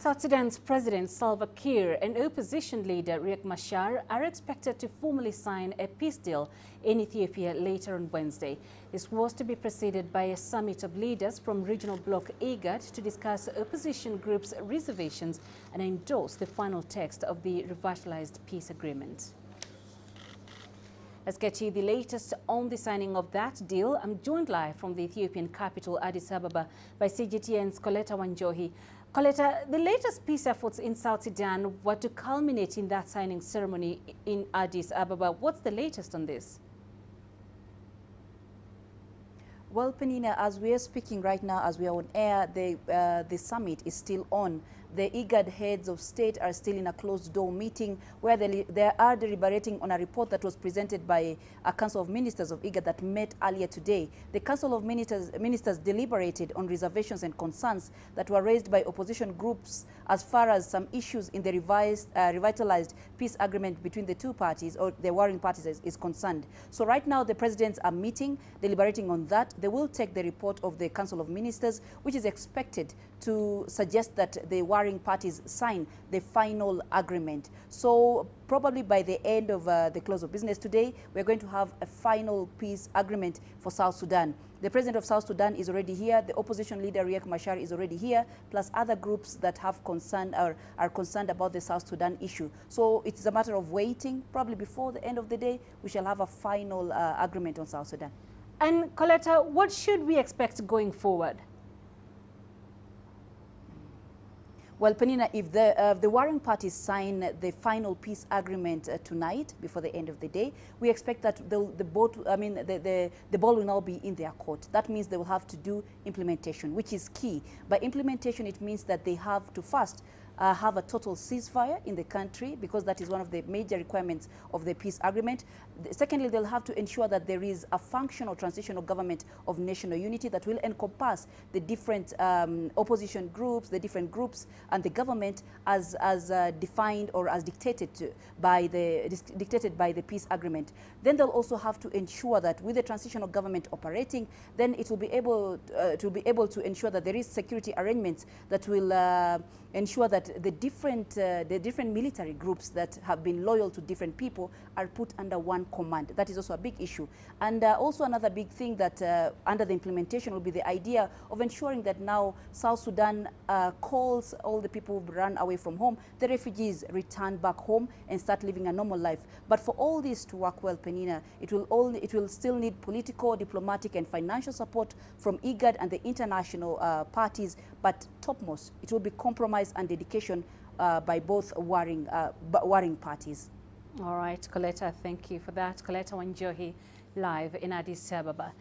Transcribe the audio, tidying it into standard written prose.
South Sudan's President Salva Kiir and opposition leader Riek Machar are expected to formally sign a peace deal in Ethiopia later on Wednesday. This was to be preceded by a summit of leaders from regional bloc IGAD to discuss opposition groups' reservations and endorse the final text of the revitalised peace agreement. Let's get you the latest on the signing of that deal. I'm joined live from the Ethiopian capital, Addis Ababa, by CGTN's Koleta Wanjohi. Koleta, the latest peace efforts in South Sudan were to culminate in that signing ceremony in Addis Ababa. What's the latest on this? Well, Penina, as we are speaking right now, as we are on air, the summit is still on. The IGAD heads of state are still in a closed-door meeting where they are deliberating on a report that was presented by a Council of Ministers of IGAD that met earlier today. The Council of Ministers deliberated on reservations and concerns that were raised by opposition groups as far as some issues in the revitalized peace agreement between the two parties, or the warring parties, is concerned. So right now the presidents are meeting, deliberating on that. They will take the report of the Council of Ministers, which is expected to suggest that the warring parties sign the final agreement. So probably by the end of the close of business today, we're going to have a final peace agreement for South Sudan. The president of South Sudan is already here. The opposition leader, Riek Machar, is already here, plus other groups that have concern or are concerned about the South Sudan issue. So it's a matter of waiting. Probably before the end of the day, we shall have a final agreement on South Sudan. And Koleta, what should we expect going forward? Well, Penina, if the warring parties sign the final peace agreement tonight, before the end of the day, we expect that the ball will now be in their court. That means they will have to do implementation, which is key. By implementation, it means that they have to first have a total ceasefire in the country, because that is one of the major requirements of the peace agreement. Secondly, they'll have to ensure that there is a functional transitional government of national unity that will encompass the different opposition groups, the different groups, and the government as defined or as dictated by the peace agreement. Then they'll also have to ensure that with the transitional government operating, then it will be able to ensure that there is security arrangements that will ensure that the different military groups that have been loyal to different people are put under one command. That is also a big issue. And also another big thing that under the implementation will be the idea of ensuring that now South Sudan calls all the people who've run away from home, the refugees, return back home and start living a normal life. But for all this to work well, Penina, it will still need political, diplomatic and financial support from IGAD and the international parties, but topmost, it will be compromise and dedication by both warring parties. All right, Koleta, thank you for that. Koleta Wanjohi, live in Addis Ababa.